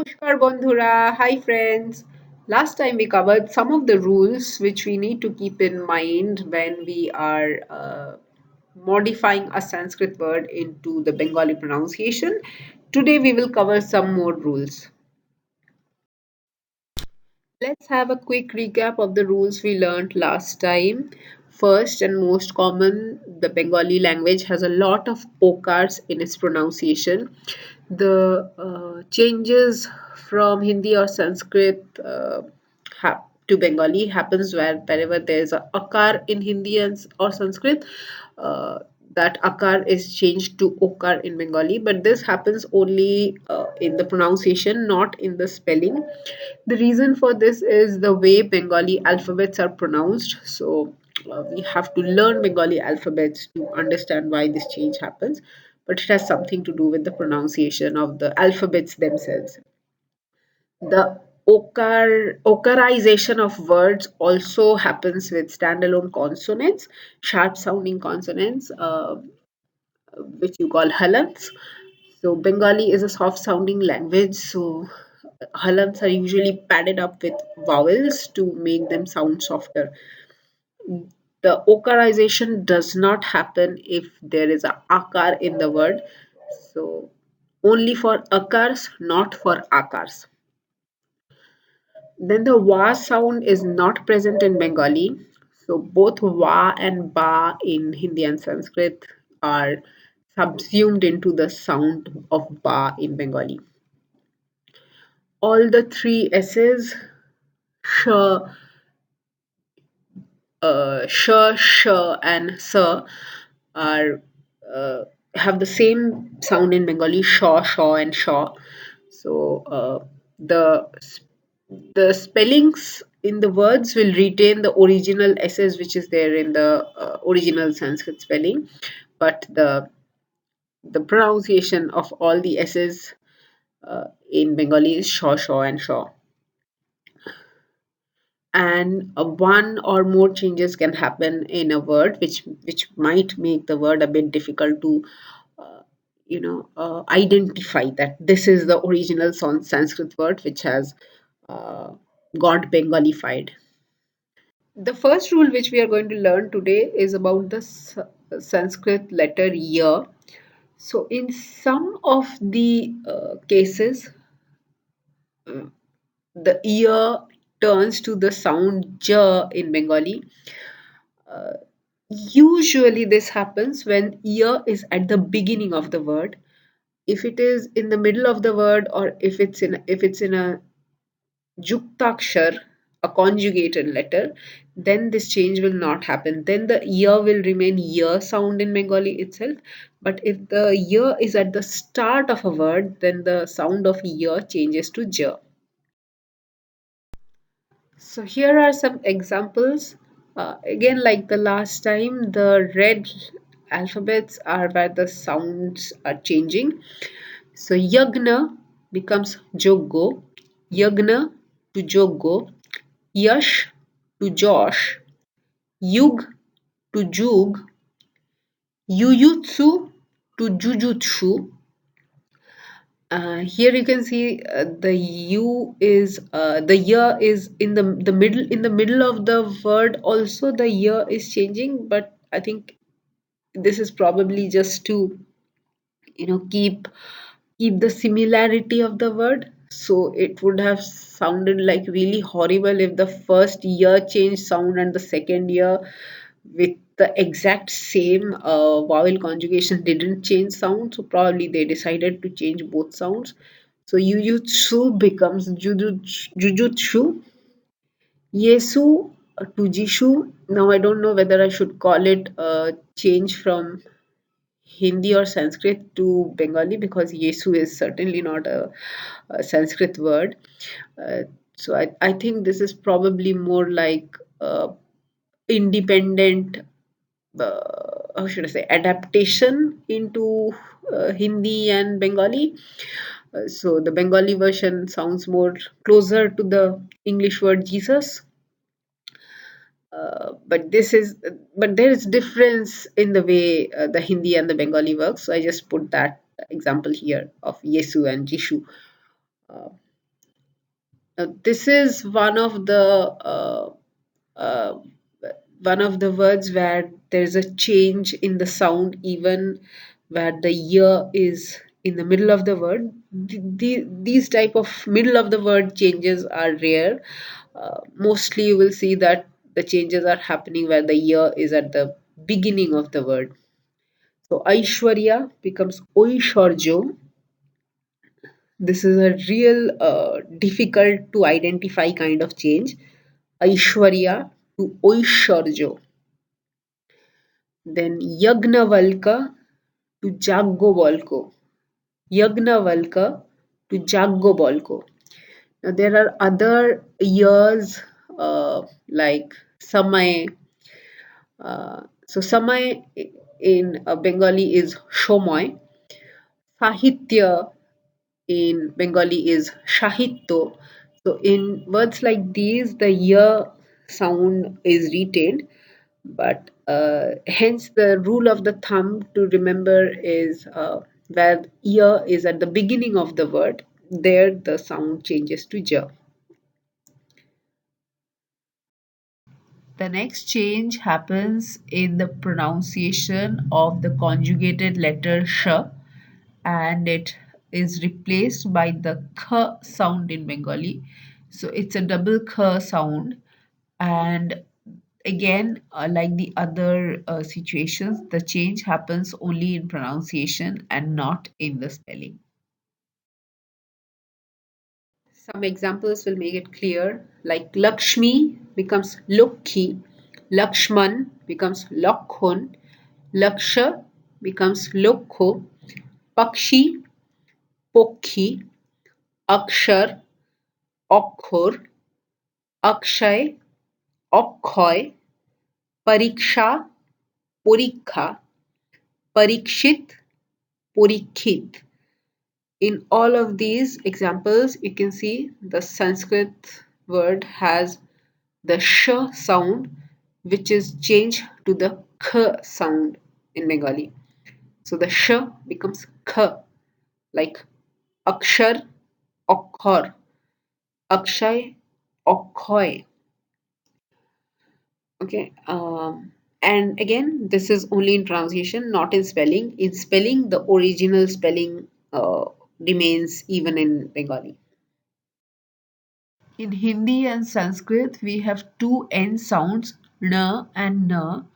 Namaskar Bandhura. Hi friends. Last time we covered some of the rules which we need to keep in mind when we are modifying a Sanskrit word into the Bengali pronunciation. Today we will cover some more rules. Let's have a quick recap of the rules we learned last time. First and most common, the Bengali language has a lot of okars in its pronunciation. The changes from Hindi or Sanskrit to Bengali happens wherever there's a akar in Hindi or Sanskrit. Uh, that akar is changed to okar in Bengali, but this happens only in the pronunciation, not in the spelling. The reason for this is the way Bengali alphabets are pronounced. So we have to learn Bengali alphabets to understand why this change happens, but it has something to do with the pronunciation of the alphabets themselves. The okarization of words also happens with standalone consonants, sharp sounding consonants, which you call halants. So Bengali is a soft sounding language, so halants are usually padded up with vowels to make them sound softer. The okarization does not happen if there is a akar in the word. So only for akars, not for akars. Then the wa sound is not present in Bengali. So both wa and ba in Hindi and Sanskrit are subsumed into the sound of ba in Bengali. All the three S's, sh, sh, and sa, are have the same sound in Bengali, shaw, and shaw. So the the spellings in the words will retain the original S's which is there in the original Sanskrit spelling, but the pronunciation of all the S's in Bengali is shaw, and shaw. And one or more changes can happen in a word which might make the word a bit difficult to identify that this is the original Sanskrit word which has uh, got Bengalified. The first rule which we are going to learn today is about the Sanskrit letter ya. So in some of the cases, the ear turns to the sound ja in Bengali. Uh, Usually, this happens when ear is at the beginning of the word. If it is in the middle of the word, or if it's in a juktakshar, a conjugated letter, then this change will not happen. Then the ear will remain ear sound in Bengali itself. But if the ear is at the start of a word, then the sound of ear changes to ja. So here are some examples. Again, like the last time, the red alphabets are where the sounds are changing. So yagna becomes joggo, yagna to joggo, yash to josh, yug to jug, yuyutsu to jujutsu. Here you can see the U is the year is in the middle of the word. Also, the year is changing, but I think this is probably just to keep the similarity of the word. So it would have sounded like really horrible if the first year changed sound and the second year with the exact same vowel conjugation didn't change sound. So probably they decided to change both sounds. So Jujutsu becomes Jujutsu. Yesu to Jishu. Now I don't know whether I should call it a change from Hindi or Sanskrit to Bengali, because Yesu is certainly not a Sanskrit word. Uh, so I think this is probably more like independent, how should I say, adaptation into Hindi and Bengali. So the Bengali version sounds more closer to the English word Jesus. But there is difference in the way the Hindi and the Bengali works. So I just put that example here of Yesu and Jishu. Uh, This is uh, one of the words where there is a change in the sound, even where the year is in the middle of the word. These type of middle of the word changes are rare. Mostly, you will see that the changes are happening where the year is at the beginning of the word. So Aishwarya becomes Oishorjo. This is a real difficult to identify kind of change. Aishwarya to Oishorjo. Then Yagnavalka to Jaggobolko. Yagnavalka to Jaggobolko. Now there are other years like Samay. So Samay in Bengali is Shomoy. Sahitya in Bengali is Shahitto. So in words like these, the year sound is retained, but hence the rule of the thumb to remember is where year is at the beginning of the word, there the sound changes to j. The next change happens in the pronunciation of the conjugated letter sh, and it is replaced by the k sound in Bengali. So it's a double k sound, and again, like the other situations, the change happens only in pronunciation and not in the spelling. Some examples will make it clear, like Lakshmi becomes Lukhi, Lakshman becomes Lakhun, Laksha becomes Lokho, Pakshi, Pokhi, Akshar, Okhor, Akshay, Okhoy, Pariksha, Porikha, Parikshit, Porikshit. In all of these examples, you can see the Sanskrit word has the sh sound, which is changed to the k sound in Bengali. So the sh becomes k, like Akshar, Okhor, Akshay, Okhoy. Okay. And again, this is only in pronunciation, not in spelling. In spelling, the original spelling remains even in Bengali. In Hindi and Sanskrit, we have two N sounds, n and n.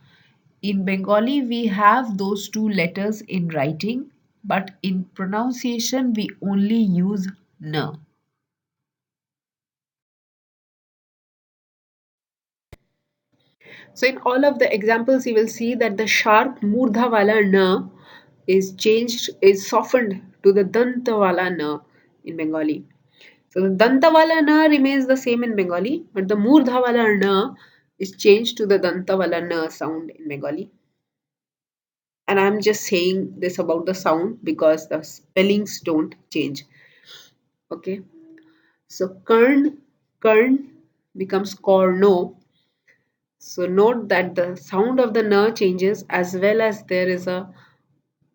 In Bengali, we have those two letters in writing, but in pronunciation, we only use n. So in all of the examples, you will see that the sharp murdha wala n is softened to the danta wala n in Bengali. So the danta wala n remains the same in Bengali, but the murdha wala n is changed to the danta wala n sound in Bengali. And I'm just saying this about the sound because the spellings don't change. Okay. So Karn becomes Korno. So note that the sound of the n changes as well as there is a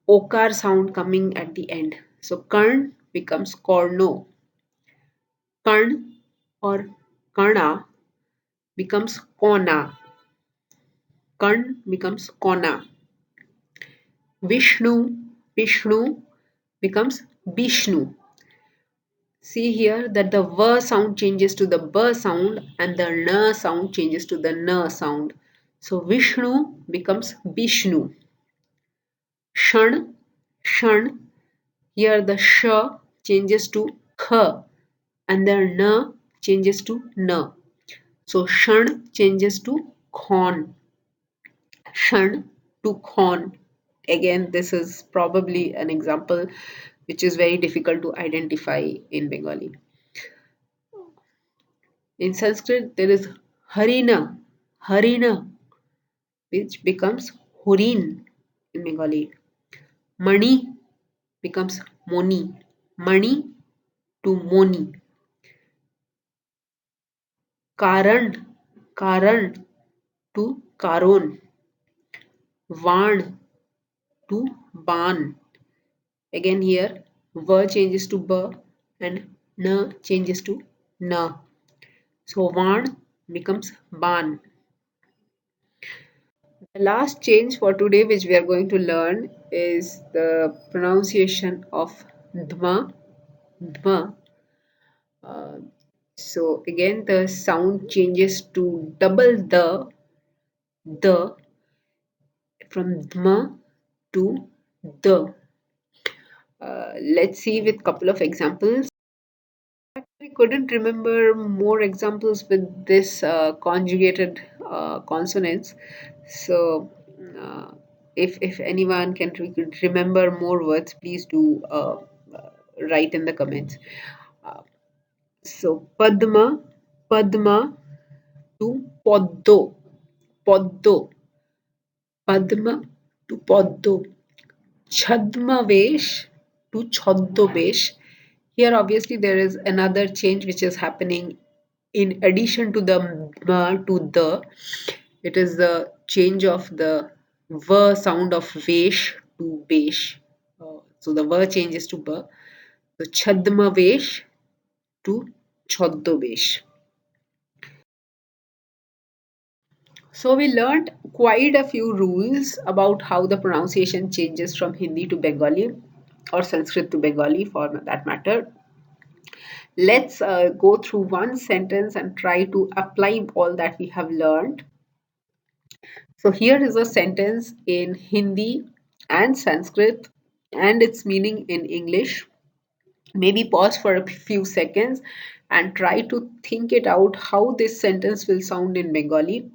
okar sound coming at the end. So Karn becomes Korno. Karn or Karna becomes Kona. Karn becomes Kona. Vishnu becomes Bishnu. See here that the v sound changes to the b sound and the n sound changes to the n sound. So Vishnu becomes Bishnu. Shan, Shan. Here the sh changes to kh and the n changes to n. So Shan changes to khon. Shan to khon. Again, this is probably an example which is very difficult to identify in Bengali. In Sanskrit, there is Harina, which becomes Hurin in Bengali. Mani becomes Moni. Mani to Moni. Karan to Karon. Van to Ban. Again here, V changes to B and N changes to na. So Van becomes Ban. The last change for today, which we are going to learn, is the pronunciation of Dma. Dma. Uh, so again, the sound changes to double the from Dma to the. Let's see with couple of examples. I couldn't remember more examples with this conjugated consonants. So, uh, if anyone can remember more words, please do write in the comments. Uh, so, Padma to Poddo, Poddo, Padma to Poddo, Chadmavesh to Choddobesh. Here, obviously, there is another change which is happening in addition to the ma to the. It is the change of the v sound of vesh to besh. So the v changes to b. So chadma vesh to choddo besh. So we learned quite a few rules about how the pronunciation changes from Hindi to Bengali or Sanskrit to Bengali for that matter. Let's go through one sentence and try to apply all that we have learned. So here is a sentence in Hindi and Sanskrit and its meaning in English. Maybe pause for a few seconds and try to think it out how this sentence will sound in Bengali.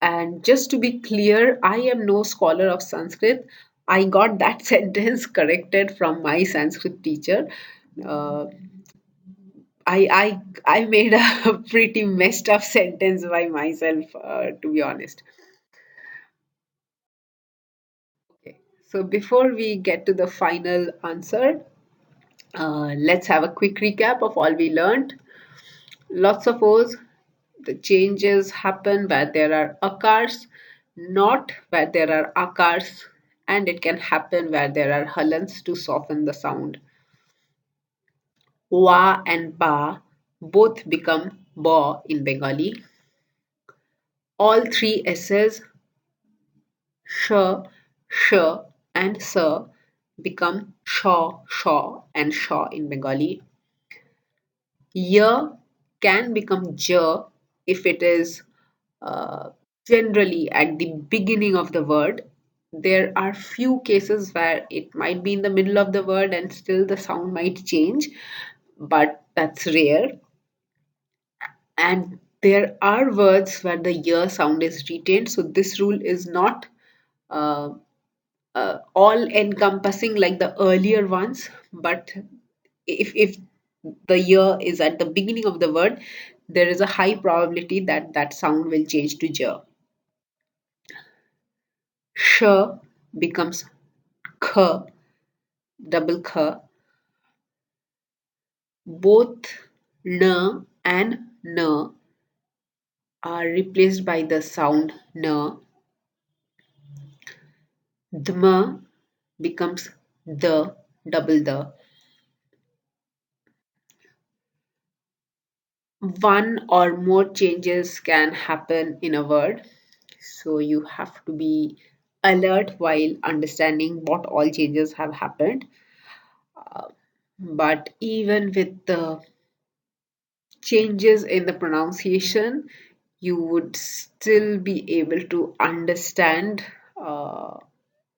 And just to be clear, I am no scholar of Sanskrit. I got that sentence corrected from my Sanskrit teacher. Uh, I made a pretty messed up sentence by myself, to be honest. Okay. So before we get to the final answer, let's have a quick recap of all we learned. Lots of O's. The changes happen where there are akars, not where there are akars, and it can happen where there are halants to soften the sound. Wa and ba both become ba in Bengali. All three S's, sh, sh, and sa, become shaw, shaw, and shaw in Bengali. Ya can become ja if it is uh, generally at the beginning of the word. There are few cases where it might be in the middle of the word and still the sound might change, but that's rare. And there are words where the ya sound is retained. So this rule is not uh, all encompassing like the earlier ones, but if the year is at the beginning of the word, there is a high probability that that sound will change to j. Sh becomes kh, double kh. Both n and n are replaced by the sound n. Dma becomes the, double the. One or more changes can happen in a word, so you have to be alert while understanding what all changes have happened. But even with the changes in the pronunciation, you would still be able to understand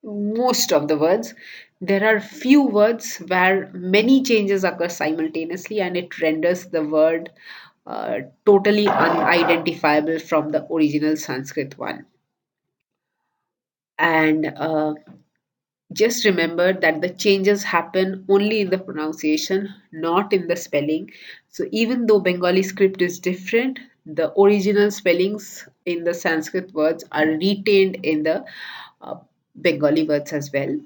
most of the words. There are few words where many changes occur simultaneously and it renders the word totally unidentifiable from the original Sanskrit one. And just remember that the changes happen only in the pronunciation, not in the spelling. So even though Bengali script is different, the original spellings in the Sanskrit words are retained in the uh, Bengali words as well.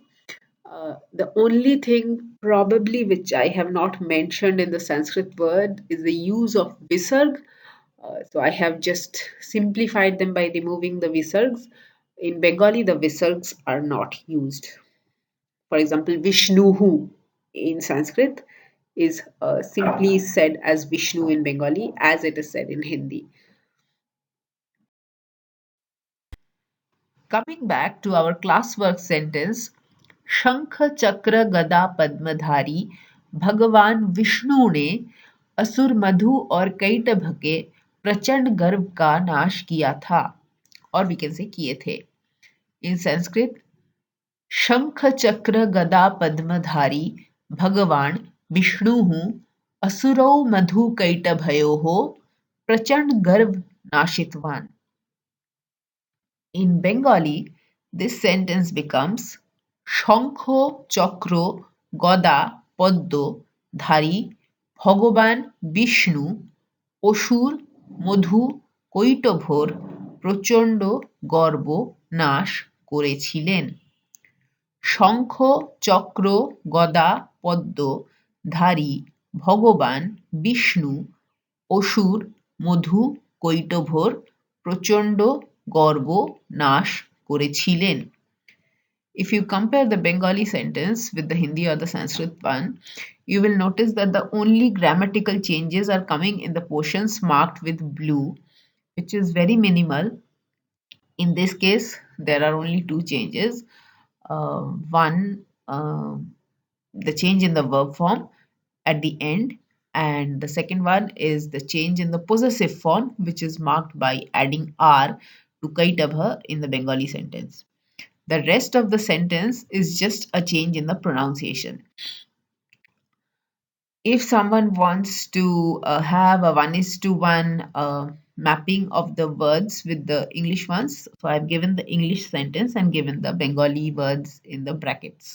The only thing probably which I have not mentioned in the Sanskrit word is the use of visarg. So I have just simplified them by removing the visargs. In Bengali, the visargs are not used. For example, Vishnuhu in Sanskrit is simply said as Vishnu in Bengali, as it is said in Hindi. Coming back to our classwork sentence, शंख चक्र गदा पद्मधारी भगवान विष्णु ने असुर मधु और कैटभ के प्रचंड गर्व का नाश किया था, और we can say किए थे. In Sanskrit, शंख चक्र गदा पद्मधारी भगवान विष्णुः असुरौ मधु कैटभयोः प्रचंड गर्व नाशितवान. In Bengali, this sentence becomes Shankho Chakro Goda Paddo Dhari Bhagavan Vishnu Osur Madhu কৈটভর প্রচণ্ড গর্ব নাশ করেছিলেন. শঙ্খ চক্র গদা পদ্ম ধারী ভগবান বিষ্ণু অসুর মধু কৈটভর প্রচণ্ড গর্ব নাশ করেছিলেন. If you compare the Bengali sentence with the Hindi or the Sanskrit one, you will notice that the only grammatical changes are coming in the portions marked with blue, which is very minimal. In this case, there are only two changes. One, the change in the verb form at the end, and the second one is the change in the possessive form, which is marked by adding r to kaitabha in the Bengali sentence. The rest of the sentence is just a change in the pronunciation. If someone wants to have a 1:1 mapping of the words with the English ones, so I've given the English sentence and given the Bengali words in the brackets.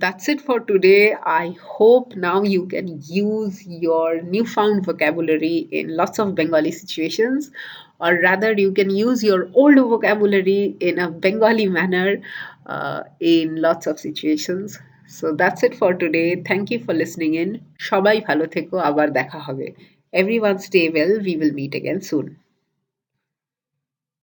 That's it for today. I hope now you can use your newfound vocabulary in lots of Bengali situations, or rather, you can use your old vocabulary in a Bengali manner in lots of situations. So that's it for today. Thank you for listening in. সবাই ভালো থেকো, আবার দেখা হবে. Everyone stay well. We will meet again soon.